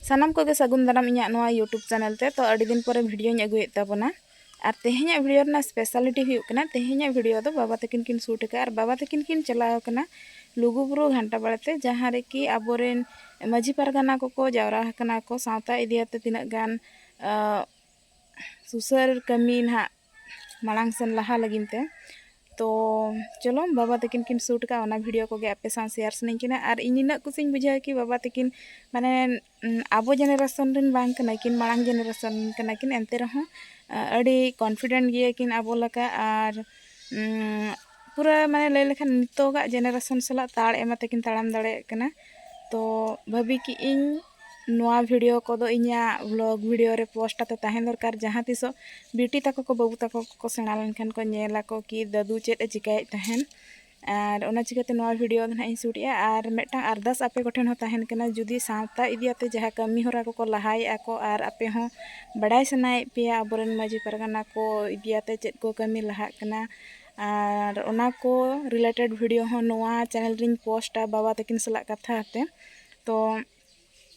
सानाम को सगुन दाराम इᱧᱟᱜ नोआ यूट्यूब चैनल ते तो अड़ी दिन पर वीडियो अगुएद ताबोना और तेहेᱧᱟᱜ वीडियो रना स्पेशलिटी हुयुग कना तेहेᱧाᱜ वीडियो दो बाबा तकिन किन शूट का और बाबा तकिन किन चलाव कना लुगुबुरु घंटा बाड़ते जहाँ रे कि आबोरेन माझी पारगाना को जावरा कना को सावता इदियाते तिना गान सुसर कमी ना मांग सेन लहा लगिनते तो चलो बाबा तकिन किन शूट का ओना वीडियो को गे आपे साथ शेयर सनई किना और इनिना कुसिन बुझा कि बाबा तकिन माने आबो जेनेरेशन रन बांग कना किन मांग जेनेरेशन कना किन एंते रहो अड़ी कॉन्फिडेंट गिया किन आबो लका और पूरा माने लय लेखान नितोगा जेनेरेशन सला ताड़ एमा तकिन ताड़ाम दाड़े कना तो भाभी कि इन नोआ वीडियो को दो इन्या व्लॉग वीडियो रे पोस्ट आते ताहें दरकार जहाँ तिसो ब्यूटी तको को बाबू तको को सेना लेनखान को नेला को कि दादू चेद चिकाय ताहें और ओना चिकाते नोआ वीडियो ना इन शूटिया और मेटा अरदास आपे कोठेन हो ताहें कना जुदी सावता इदियाते जहाँ कमी होरा को लहाय आको और आपे हो बड़ाय सनाय पिया आबोरेन माझी परगाना को इदियाते चेद को कमी लहा कना और ओना को रिलेटेड वीडियो हो नोआ चैनल रिन पोस्टा बाबा तकिन सला कथा आते तो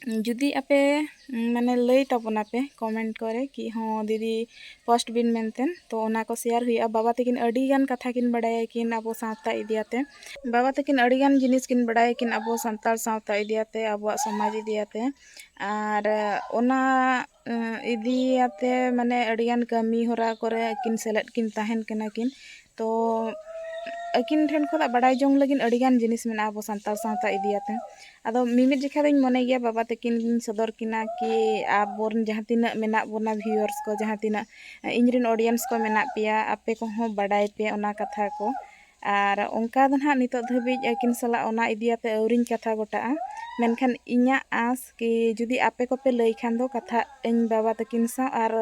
जुदी आपे माने लई ताबोना पे कमेंट करे कि हाँ दीदी पोस्ट बिन मेनतेन तो ओना को शेयर हुआ बाबा तकिन अड़ी गान कथा किन बड़ाय किन आबो सावता इदियाते बाबा तकिन अड़ी गान जिनिस किन बड़ाय किन आबो संताल सावता इदियाते आबो समाज इदियाते और ओना इदियाते माने अड़ी गान कमी होरा करे किन सेलेद किन ताहेन कना किन तो अकिन ठेन को बड़ाय जोंग लगिन अड़ीगान जिनिस में आबो संताल सावता इदियाते आदो मिमित जेखा दिन मने गया बाबा तकिन सदर किना कि आबोरन जहाँ तिना मेना बोना व्यूअर्स को जहाँ तिना इंजरिन ऑडियंस को मेना पिया आपे को हो बड़ाय पे ओना कथा को और उनका दना नितो धबी अकिन सला ओना इदियाते औरिन कथा गोटा मेनखान इन्या आस कि जुदी आपे को पे लई खान दो कथा इन बाबा तकिन सा और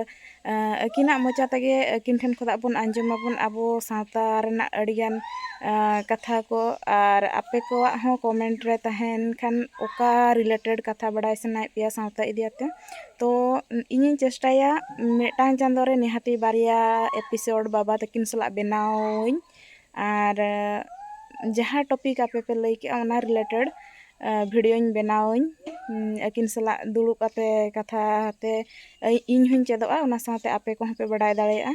अकिना मोचा तगे अकिन ठेन खुदा बन आंजमाबन आबो सावता रेना अड़िगान कथा को और आपे को हो कमेंट रे तहन खान ओका रिलेटेड कथा बड़ाय सनाय पिया सावता इदियाते तो इनिन चेष्टाया मेटांग चांदो रे निहाती बारिया एपिसोड बाबा तकिन सला बनावइन और जहाँ टॉपिक आपे पे लई के ओना रिलेटेड वीडियो बनावइन अकिन सला दुड़ुब आते कथा ते इन हुन चेदोआ ओना साथे आपे को पे बड़ाय दाड़ेया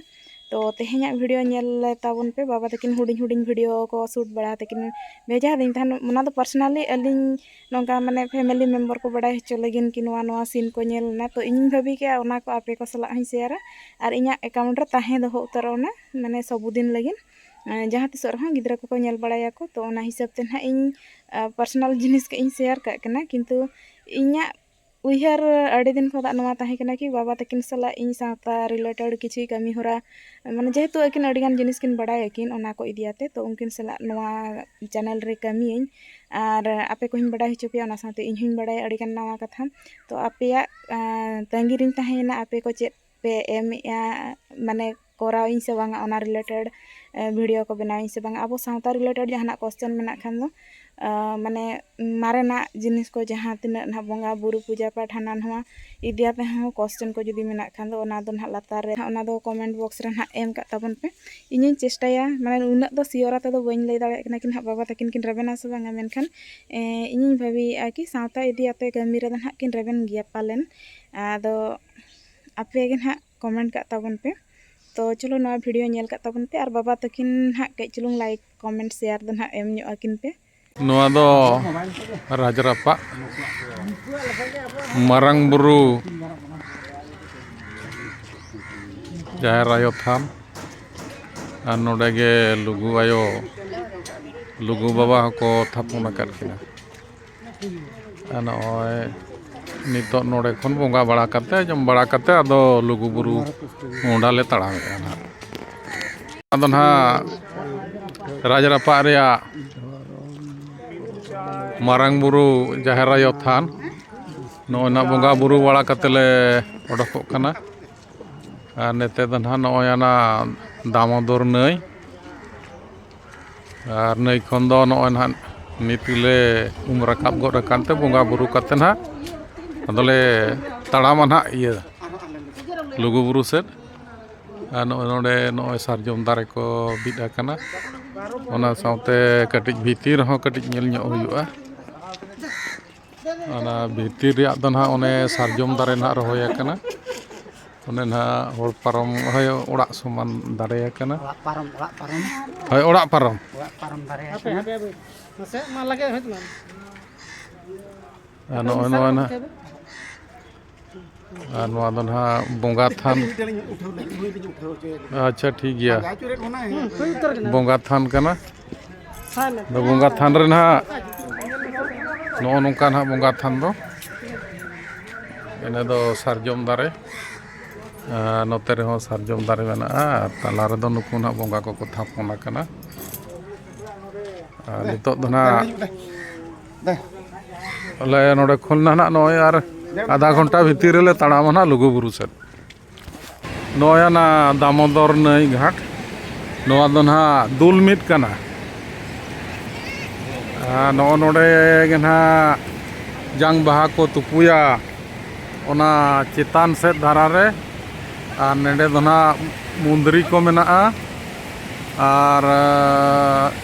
तो तेहेñा वीडियो नेल ताबन पे बाबा तकिन हुडिंग हुडिंग वीडियो को शूट बड़ा तकिन भेजा दिन थान ओना दो पर्सनली अलिन नोंका माने फैमिली मेंबर को बड़ाय हचो लगिन कि नोआ नोआ सीन को नेल ना तो इन भाभी के ओना को आपे को सला हई शेयर और इñा अकाउंट रे ताहे दो उतरोना माने सबुदिन लगिन जहाँ तिस गिद्रा को नेल बड़ाया को तो ओना हिसाब ते ना इन पर्सनल जिनिस के इन शेयर का कना किंतु इñा उइहर अड़ी दिन खुदा नोआ ताहे कना कि बाबा तकिन सला इन सावता रिलेटेड किछि कमी होरा माने जेहेतु अकिन अड़ीगान जिनिस किन बड़ाय अकिन ओना को इदियाते तो उनकिन सला नोआ चैनल रे कमी और आपे को बड़ाय हचो पे ओना साथे इन हुन बड़ाय अड़ीगान नवा कथा तो आपेया तंगी रिन ताहेना आपे को चेद पे एम माने कोराव इन से बांगा ओना रिलेटेड वीडियो को बनाई से बांगा आबो सावता रिलेटेड जहाना क्वेश्चन मेना खान दो माने मारेना जिनिस को जहाँ तिना ना बंगा बुरु पूजा पाठ हाना नवा इदियाते हो क्वेश्चन को जुदी मेना खान दो ओना दो ना लातार रे ओना दो कमेंट बॉक्स रे ना एम का ताबन पे इनिन चेष्टाया माने उना दो सियोरा ते दो बइन लई दाड़े कना किन बाबा तकिन किन रेबेना से बांगा मेनखान इनिन भाभी आकि सावता इदियाते कमी रे ना किन रेबेन गिया पालेन आदो आपे गे ना कमेंट का ताबन पे तो चलो नवा वीडियो नेल का ताबन पे और बाबा तकिन ना कई चुलुंग लाइक कमेंट शेयर दो ना एम न्यो अकिन पे नोआ दो राजरापा मारंग बुरु जाहेर आयो थान और नोडे गे लुगु आयो लुगु बाबा को थापुन आकाद किना नॉय नितो नोडे खन बोंगा बड़ा करते जम बड़ा करते अदो लुगु बुरु मोंडा ले तड़ाम अदो ना राजरापा रेया मारंग बुरु जाहेर आयो थान नोना बोंगा बुरु बड़ा कतले ओडको कना और नेते दो ना नोयाना दामोदर नई और नई खन दो नोना नितले राकाब गड अकानते बोंगा बुरु कते ना अदले तड़ामा ना इया लुगु बुरु सेद नोडे नोय सारजम दारे को बिद आकना ओना सावते कटिज भीतिर हो कटिज नेल ᱧᱚᱜ हुयुआ ᱚᱱᱟ ᱵᱷᱤᱛᱤᱨ ᱨᱮᱭᱟᱜ ᱫᱚ ᱱᱟᱦᱟᱜ ᱚᱱᱮ ᱥᱟᱨᱡᱚᱢ ᱫᱟᱨᱮ ᱱᱟᱦᱟᱜ ᱨᱚᱦᱚᱭ ᱟᱠᱟᱱᱟ ᱚᱱᱮ ᱱᱟᱦᱟᱜ ᱦᱚᱲ ᱯᱟᱨᱚᱢ ᱦᱳᱭ ᱚᱲᱟᱜ ᱥᱚᱢᱟᱱ ᱫᱟᱨᱮ ᱟᱠᱟᱱᱟ ᱦᱳᱭ ᱚᱲᱟᱜ ᱯᱟᱨᱚᱢ ᱫᱟᱨᱮ ᱟᱠᱟᱱᱟ ᱢᱟᱥᱮ ᱢᱟ ᱞᱟᱜᱮ ᱦᱚᱡ ᱢᱟ ᱱᱚᱜᱼᱚᱭ ᱱᱚᱣᱟ ᱱᱟᱦᱟᱜ ᱟᱨ ᱱᱚᱣᱟ ᱫᱚ ᱱᱟᱦᱟᱜ ᱵᱚᱸᱜᱟ ᱛᱷᱟᱱ ᱟᱪᱪᱷᱟ ᱴᱷᱤक ᱜᱮᱭᱟ ᱵᱚᱸᱜᱟ ᱛᱷᱟᱱ ᱠᱟᱱᱟ ᱫᱚ ᱵᱚᱸᱜᱟ ᱛᱷᱟᱱ ᱨᱮ ᱱᱟᱦᱟᱜ ᱱᱚᱜᱼᱚ ᱱᱚᱝᱠᱟ ᱱᱟᱦᱟᱜ ᱵᱚᱸᱜᱟ ᱛᱷᱟᱱ ᱫᱚ ᱤᱱᱟᱹ ᱫᱚ ᱥᱟᱨᱡᱚᱢ ᱫᱟᱨᱮ ᱱᱚᱛᱮ ᱨᱮᱦᱚᱸ ᱥᱟᱨᱡᱚᱢ ᱫᱟᱨᱮ ᱢᱮᱱᱟᱜᱼᱟ ᱟᱨ ᱛᱟᱞᱟ ᱨᱮᱫᱚ ᱱᱩᱠᱩ ᱱᱟᱦᱟᱜ ᱵᱚᱸᱜᱟ ᱠᱚᱠᱚ ᱛᱷᱟᱯᱚᱱ ᱟᱠᱟᱱᱟ ᱟᱨ ᱱᱤᱛᱚᱜ ᱫᱚ ᱱᱟᱦᱟᱜ ᱟᱞᱮ ᱱᱚᱰᱮ ᱠᱷᱚᱱ ᱱᱟᱦᱟᱜ ᱱᱚᱜᱼᱚᱭ ᱟᱨ आधा घंटा भीतर ले तड़ाम ना लुगुबुरु सेद नया दामोदर नई घाट नवा दो ना दुल मिट कना नोडे गे ना जांग बाहा को तुपुया ओना चेतान सेद धारा रे आर नेडे दो ना मुंदरी को मेना आर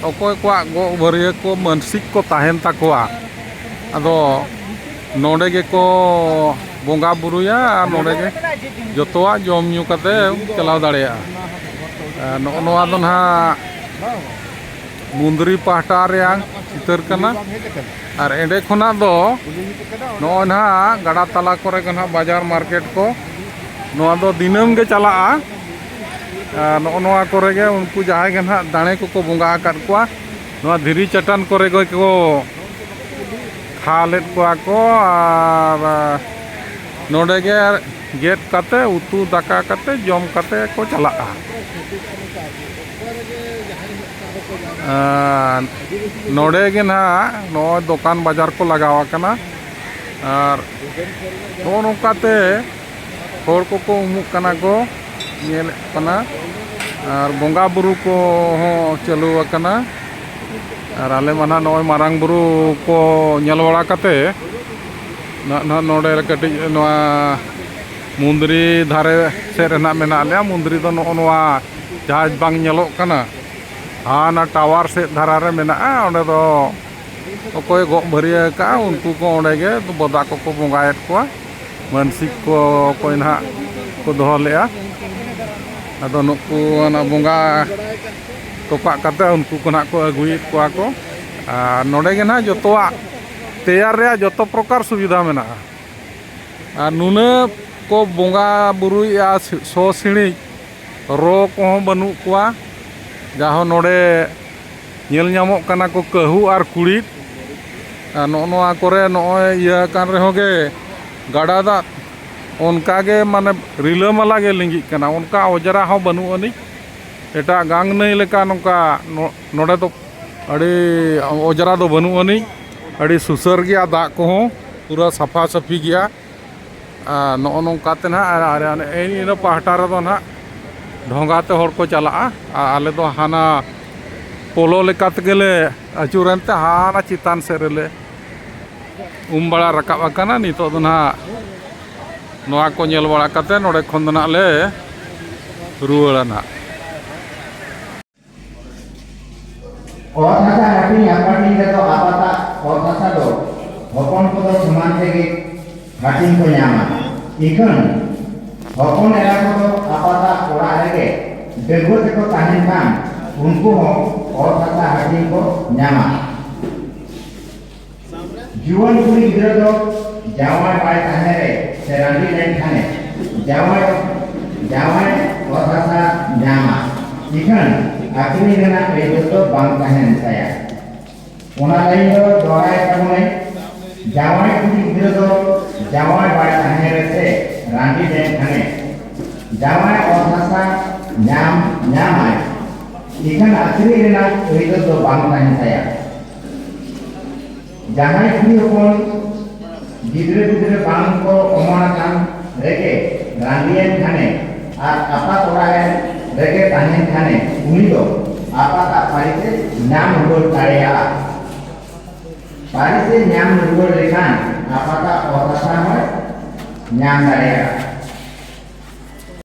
अकोय को गो भरिया को मानसिक को ताहेन ताकोआ अदो नोडे गे को बोंगा बुरुया नोडे गे जोतोआ जम न्यू कते चलाव दाड़ेया नोआ दो ना मुंदरी पाहटा रेया चितर कना और एंडे खना दो नोआ ना गाड़ा तला करे गना बाजार मार्केट को नोआ दो दिनम गे चला नोआ करे गे उनको जहां गे ना दाणे को बोंगा आकाद कोआ नोआ धीरी चट्टान करे गे को खालेट को और नोडे गे गेट कते उतु दाका कते जम कते को चला नोडे गे ना नो दुकान बाजार को लगावा कना और नो नोकाते होर को उमुक कना को नेल कना और बोंगा बुरु को हो चालू कना और आले माना नोय मारांग बुरु को नेल बड़ा कते ना नोडे कटी नोआ मुंदरी धारे से रेना मेना ले मुंदरी दो नोआ जहाज बांग नेलो कना ना टावर से धारा रे मेना ओंडे दो अकोय गो भरिया का उनको को ओंडे गे तो बदा को बोंगायत को मानसिक को कोई ना को दोह लेया अदो नुकु ना बोंगा तोपा कते उनको को ना को अगुइत को नोडे गे ना जोतोआ तैयार रे जोतो प्रकार सुविधा मेना नुना को बोंगा बुरुया सो सिणी रो को बनु कोआ जहाँ नोडे नेल ᱧᱟᱢᱚᱜ ᱠᱟᱱᱟ को कहू और कुड़ीद नोआ करे नोय इया कान रेहो गे गाड़ा दा उनका गे माने रिलामाला गे लिंगी कना उनका ओजरा हो बनु अनि एटा गांग नई लेका नोका नोडे तो अड़ी ओजरा दो बनु अनि अड़ी सुसर गया दा को पूरा सफा सफी गया नो नोकाते ना इन पाहटा रे दो ना ढोंगाते हर को चला आले तो हाना पोलो लेकात गेले अचुरनते हाना चितान से रेले बड़ा रकाब आकाना नितो दो ना नोआ को नेल बड़ा कते नोडे खन दो ना ले रुवाड़ा ना और थासा हाटिंग हाटिंग रे तो आपाता और थासा दो हपन को तो समान तेगे हाटिंग को ᱧᱟᱢᱟ इखन हपन एरा को तो आपाता ओड़ा रेगे बेगो को ताहेन खान उनको और थासा हाटिंग को ᱧামা जीवन पूरी गिरा दो जावाय पाए ताहे रे से रांडी लेन खाने जावाय और थासा ᱧামা इखन आखिरी गना बेगो तो बांग ताहेन साया ओना लाइन दो दोहराय तमने जावाय पूरी गिरा दो जावाय पाए ताहे रे से रांडी लेन खाने जावाय और थासा ᱧামাय इखन आखिरी गना बेगो तो बांग ताहेन साया जहां कुड़ी होन गिदरे गिदरे बांग को ओमना कान रेगे रांडियन खाने और आपा तोड़ाए रेगे ताहेन खाने उनी दो आपा का पारी से नाम रुगोल ताड़ेया पारी से नाम रुगोल रेखान आपा का औरसा है नाम ताड़ेया